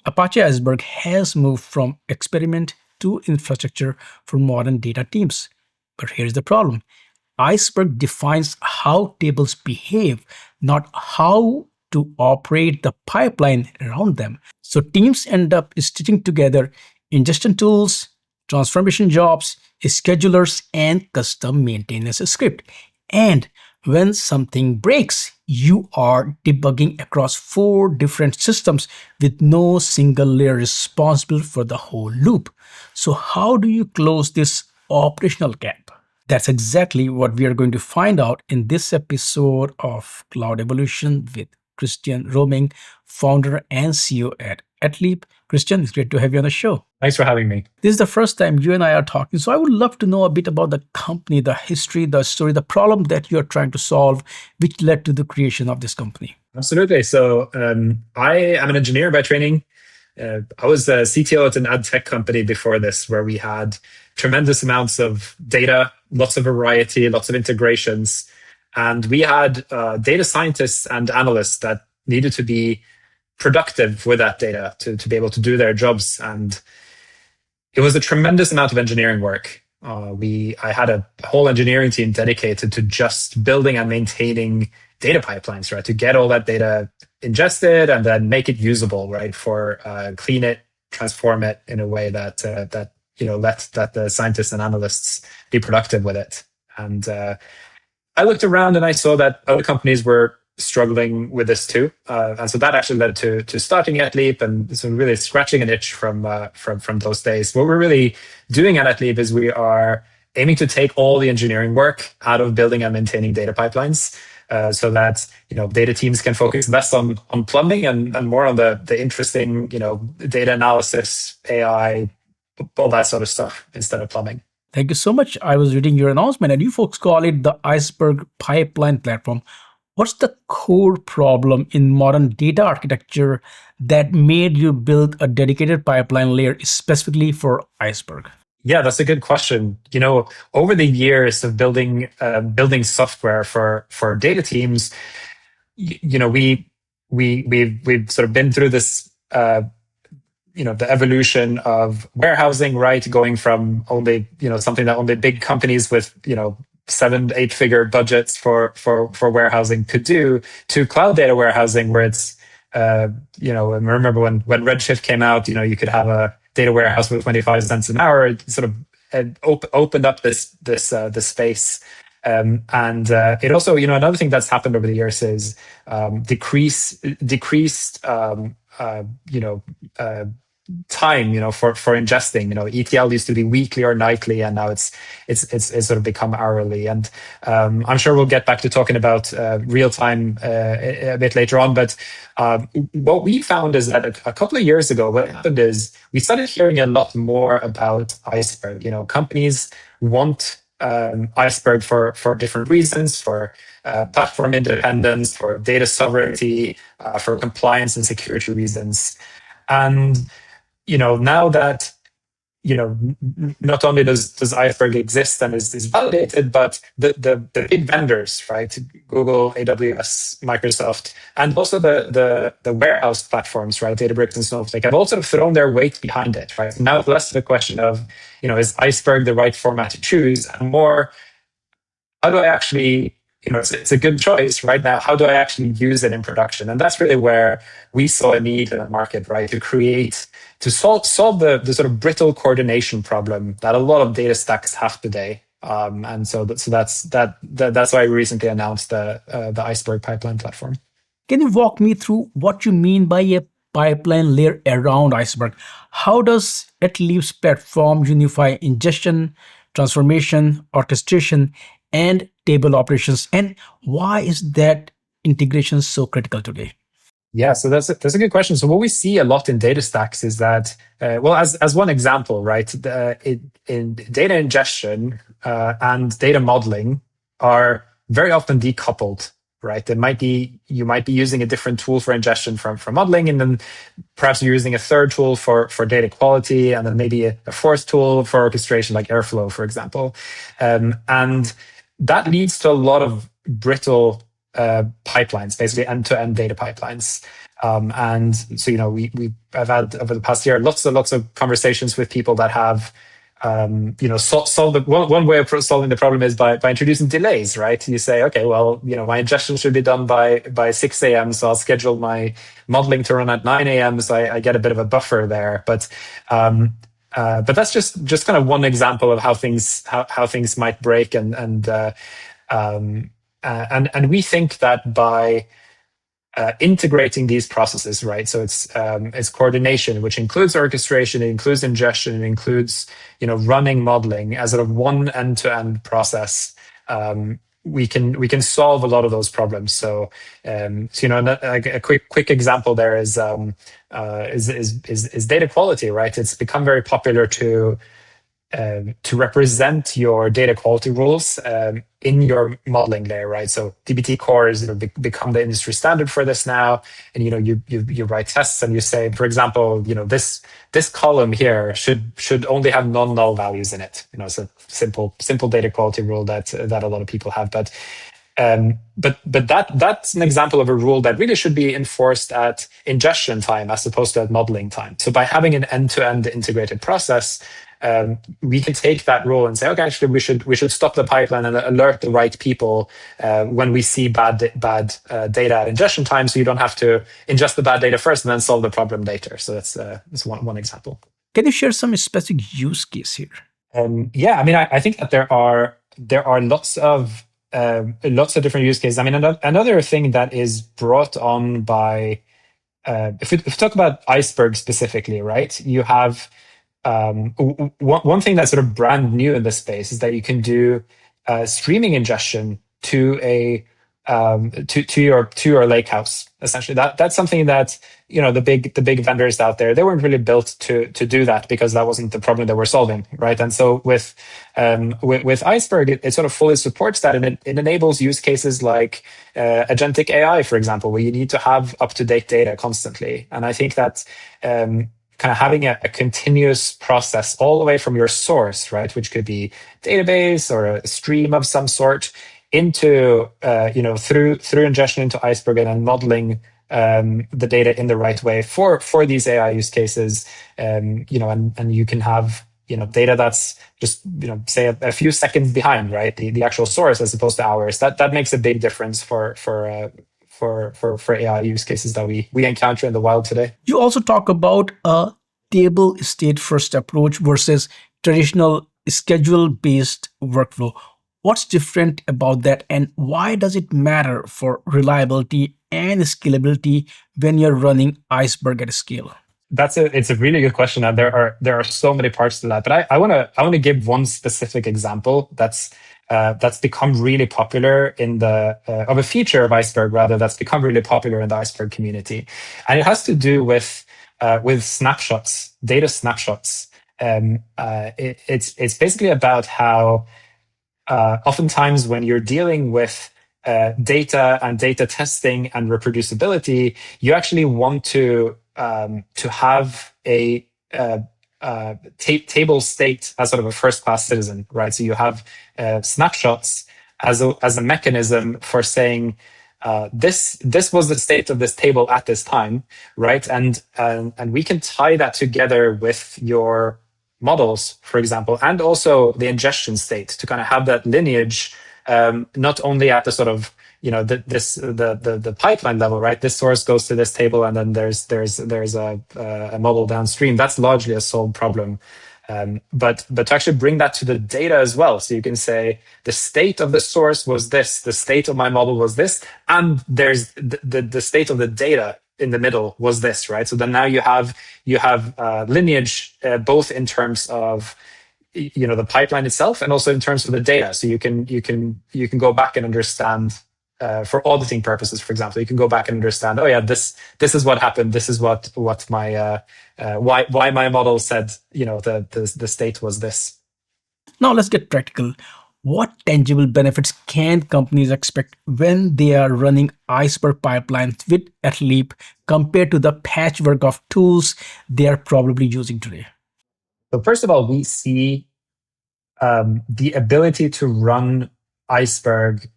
Apache Iceberg has moved from experiment to infrastructure for modern data teams. But here's the problem. Iceberg defines how tables behave, not how to operate the pipeline around them. So teams end up stitching together ingestion tools, transformation jobs, schedulers, and custom maintenance script. And when something breaks, you are debugging across 4 different systems with no single layer responsible for the whole loop. So how do you close this operational gap? That's exactly what we are going to find out in this episode of Cloud Evolution with Christian Romming, founder and CEO at Etleap. Christian, it's great to have you on the show. Thanks for having me. This is the first time you and I are talking, so I would love to know a bit about the company, the history, the story, the problem that you're trying to solve, which led to the creation of this company. Absolutely. So I am an engineer by training. I was a CTO at an ad tech company before this, where we had tremendous amounts of data, lots of variety, lots of integrations. And we had data scientists and analysts that needed to be productive with that data to be able to do their jobs. And it was a tremendous amount of engineering work. I had a whole engineering team dedicated to just building and maintaining data pipelines, right? To get all that data ingested and then make it usable, right? For clean it, transform it in a way that let the scientists and analysts be productive with it. And I looked around and I saw that other companies were struggling with this too, and so that actually led to starting Etleap and so really scratching an itch from those days. What we're really doing at Etleap is we are aiming to take all the engineering work out of building and maintaining data pipelines, so that data teams can focus less on plumbing and more on the interesting data analysis, AI, all that sort of stuff instead of plumbing. Thank you so much. I was reading your announcement, and you folks call it the Iceberg Pipeline Platform. What's the core problem in modern data architecture that made you build a dedicated pipeline layer specifically for Iceberg? Yeah, that's a good question. Over the years of building software for data teams, we've sort of been through this, the evolution of warehousing, right? Going from only something that only big companies with 7-8 figure budgets for warehousing could do, to cloud data warehousing, where it's I remember when Redshift came out, you could have a data warehouse with 25 cents an hour. It sort of opened up this space. And it also, another thing that's happened over the years is decreased time, for ingesting. ETL used to be weekly or nightly, and now it's sort of become hourly. And I'm sure we'll get back to talking about real time a bit later on. But what we found is that a couple of years ago, what happened is we started hearing a lot more about Iceberg. Companies want Iceberg for different reasons, for platform independence, for data sovereignty, for compliance and security reasons. And now that not only does Iceberg exist and is validated, but the big vendors, right? Google, AWS, Microsoft, and also the warehouse platforms, right? Databricks and Snowflake have also thrown their weight behind it, right? Now it's less the question of, is Iceberg the right format to choose, and more, how do I actually, it's a good choice right now, how do I actually use it in production? And that's really where we saw a need in the market, right? To solve the sort of brittle coordination problem that a lot of data stacks have today. And so that's why we recently announced the Iceberg Pipeline Platform. Can you walk me through what you mean by a pipeline layer around Iceberg? How does Etleap's platform unify ingestion, transformation, orchestration, and table operations? And why is that integration so critical today? Yeah, so that's a good question. So what we see a lot in data stacks is that, as one example, right, in data ingestion and data modeling are very often decoupled, right? You might be using a different tool for ingestion from modeling, and then perhaps you're using a third tool for data quality, and then maybe a fourth tool for orchestration, like Airflow, for example. And that leads to a lot of brittle pipelines, basically end-to-end data pipelines. And so, I've had over the past year lots of conversations with people that have, solve the one way of solving the problem is by introducing delays, right? You say, okay, well, my ingestion should be done by 6 a.m., so I'll schedule my modeling to run at 9 a.m. So I get a bit of a buffer there. But that's just kind of one example of how things might break, and we think that by integrating these processes, right? So it's coordination, which includes orchestration, it includes ingestion, it includes running modeling as sort of one end-to-end process. We can solve a lot of those problems. So, a quick example there is data quality, right? It's become very popular to represent your data quality rules in your modeling layer, right? So dbt core has become the industry standard for this now, and you write tests and you say, for example, this column here should only have non-null values in it. It's a simple data quality rule that a lot of people have, but that's an example of a rule that really should be enforced at ingestion time as opposed to at modeling time. So by having an end-to-end integrated process, we can take that rule and say, okay, actually, we should stop the pipeline and alert the right people when we see bad data at ingestion time, so you don't have to ingest the bad data first and then solve the problem later. So that's one example. Can you share some specific use case here? Yeah, I mean, I think that there are lots of different use cases. I mean, another thing that is brought on by if we talk about Iceberg specifically, right? You have one thing that's sort of brand new in this space is that you can do streaming ingestion to your lake house. Essentially, that's something that the big vendors out there, they weren't really built to do that because that wasn't the problem that we're solving, right? And so with Iceberg, it sort of fully supports that, and it enables use cases like agentic AI, for example, where you need to have up-to-date data constantly. And I think that kind of having a continuous process all the way from your source, right, which could be database or a stream of some sort, into through ingestion into Iceberg and then modeling the data in the right way for these AI use cases, and you can have data that's just say a few seconds behind, right, the actual source as opposed to hours. That makes a big difference for AI use cases that we encounter in the wild today. You also talk about a table state first approach versus traditional schedule based workflow. What's different about that, and why does it matter for reliability and scalability when you're running Iceberg at scale? It's a really good question, and there are so many parts to that. But I want to give one specific example that's become really popular in of a feature of Iceberg, rather, that's become really popular in the Iceberg community, and it has to do with snapshots, data snapshots. It's basically about how oftentimes when you're dealing with data and data testing and reproducibility, you actually want to have a table state as sort of a first-class citizen, right? So you have snapshots as a mechanism for saying this was the state of this table at this time, right? And we can tie that together with your models, for example, and also the ingestion state to kind of have that lineage, not only at the sort of the pipeline level, right? This source goes to this table, and then there's a model downstream. That's largely a solved problem. But to actually bring that to the data as well, so you can say the state of the source was this, the state of my model was this, and there's the state of the data in the middle was this, right? So then now you have lineage both in terms of the pipeline itself and also in terms of the data. So you can go back and understand. For auditing purposes, for example, you can go back and understand. Oh yeah, this is what happened. This is what my why my model said. The state was this. Now let's get practical. What tangible benefits can companies expect when they are running Iceberg pipelines with Etleap compared to the patchwork of tools they are probably using today? So first of all, we see the ability to run Iceberg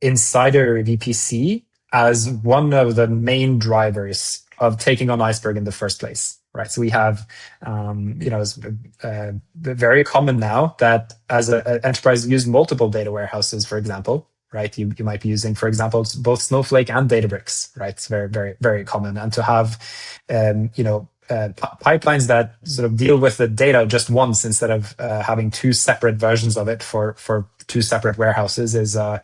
Insider VPC as one of the main drivers of taking on Iceberg in the first place, right? So we have, it's very common now that as an enterprise use multiple data warehouses, for example, right? You might be using, for example, both Snowflake and Databricks, right? It's very, very, very common. And to have, pipelines that sort of deal with the data just once instead of having two separate versions of it for two separate warehouses is a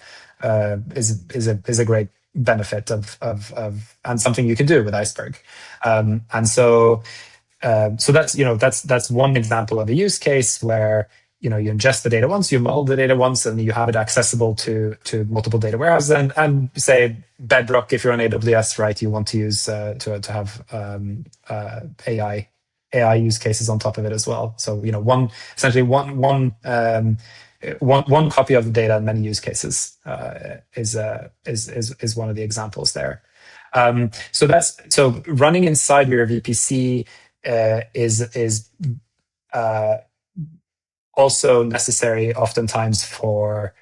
great benefit of and something you can do with Iceberg. And so that's one example of a use case where you ingest the data once, you model the data once, and you have it accessible to multiple data warehouses. And say Bedrock, if you're on AWS, right, you want to use to have AI use cases on top of it as well. So one copy of the data and many use cases is one of the examples there. So running inside your VPC is also necessary oftentimes for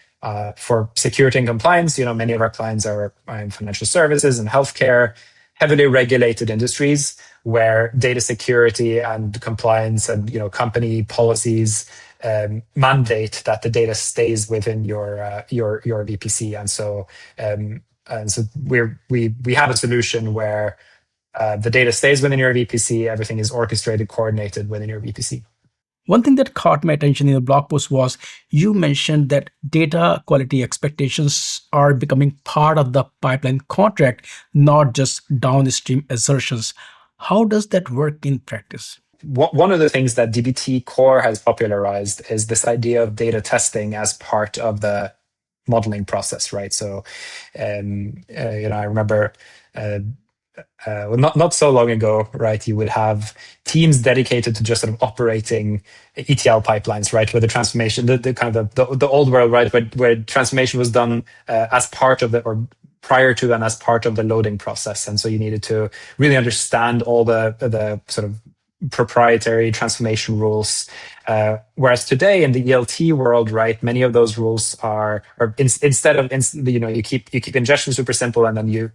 security and compliance. Many of our clients are in financial services and healthcare, heavily regulated industries where data security and compliance and company policies mandate that the data stays within your VPC. And so we have a solution where the data stays within your VPC. Everything is orchestrated, coordinated within your VPC. One thing that caught my attention in your blog post was you mentioned that data quality expectations are becoming part of the pipeline contract, not just downstream assertions. How does that work in practice? One of the things that dbt core has popularized is this idea of data testing as part of the modeling process, right? So, I remember not so long ago, right? You would have teams dedicated to just sort of operating ETL pipelines, right? Where the transformation, the kind of the old world, right? Where transformation was done as part of the or prior to and as part of the loading process, and so you needed to really understand all the sort of proprietary transformation rules. Whereas today in the ELT world, right, many of those rules instead of you keep ingestion super simple, and then you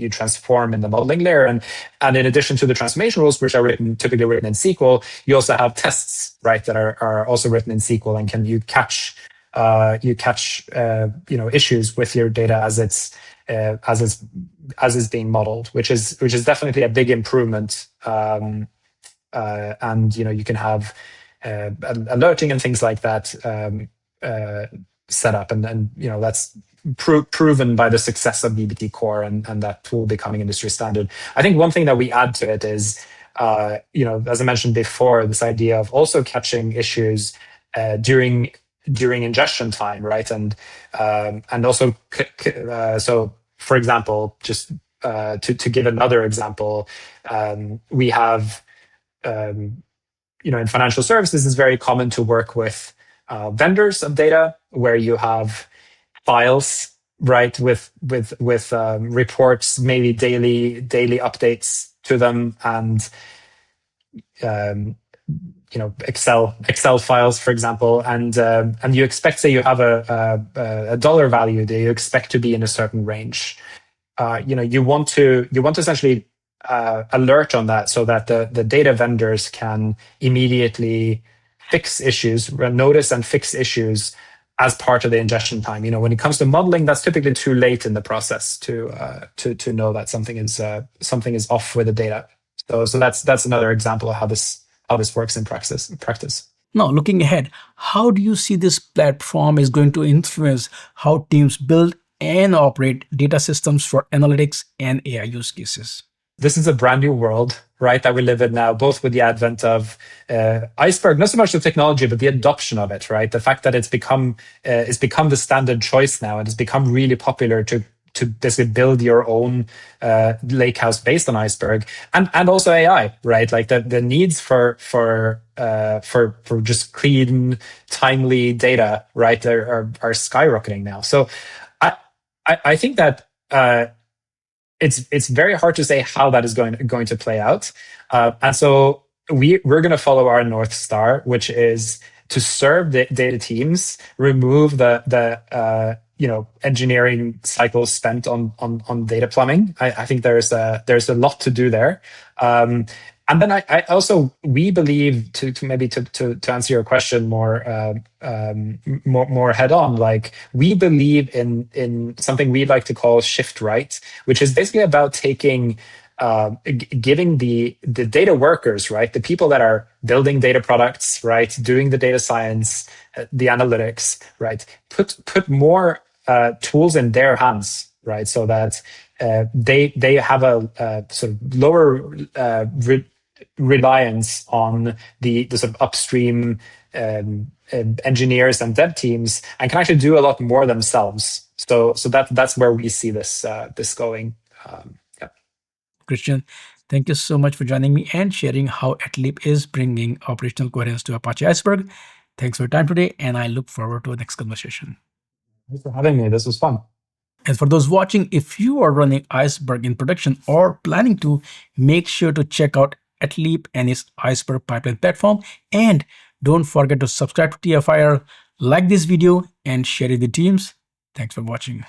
transform in the modeling layer, and in addition to the transformation rules, which are typically written in SQL, you also have tests, right, that are also written in SQL, and can you catch issues with your data as it's being modeled, which is definitely a big improvement. And you can have alerting and things like that set up, and that's proven by the success of dbt core and that tool becoming industry standard. I think one thing that we add to it is as I mentioned before, this idea of also catching issues during ingestion time, right? And also so for example, just to give another example, we have in financial services, it's very common to work with vendors of data where you have files, right, with reports, maybe daily updates to them, and Excel files, for example, and you expect, say, you have a dollar value that you expect to be in a certain range. You want to essentially alert on that so that the data vendors can immediately fix issues, notice and fix issues as part of the ingestion time. When it comes to modeling, that's typically too late in the process to know that something is off with the data. So that's another example of how this works in practice. Now, looking ahead, how do you see this platform is going to influence how teams build and operate data systems for analytics and AI use cases? This is a brand new world, right, that we live in now, both with the advent of Iceberg, not so much the technology, but the adoption of it, right? The fact that it's become the standard choice now, and it's become really popular to basically build your own lakehouse based on Iceberg, and also AI, right? Like the needs for just clean, timely data, right, are skyrocketing now. So I think that it's very hard to say how that is going to play out, and so we're going to follow our North Star, which is to serve the data teams, remove the engineering cycles spent on data plumbing. I think there's a lot to do there. And then I also, we believe, to maybe to answer your question more head on, like, we believe in something we like to call shift right, which is basically about taking giving the data workers, right, the people that are building data products, right, doing the data science, the analytics, right, put more tools in their hands, right, so that they have a sort of lower reliance on the sort of upstream engineers and dev teams, and can actually do a lot more themselves. So that's where we see this going. Yeah. Christian, thank you so much for joining me and sharing how Etleap is bringing operational coherence to Apache Iceberg. Thanks for your time today, and I look forward to the next conversation. Thanks for having me. This was fun. And for those watching, if you are running Iceberg in production or planning to, make sure to check out Etleap and its Iceberg Pipeline Platform. And don't forget to subscribe to TFIR, like this video, and share it with teams. Thanks for watching.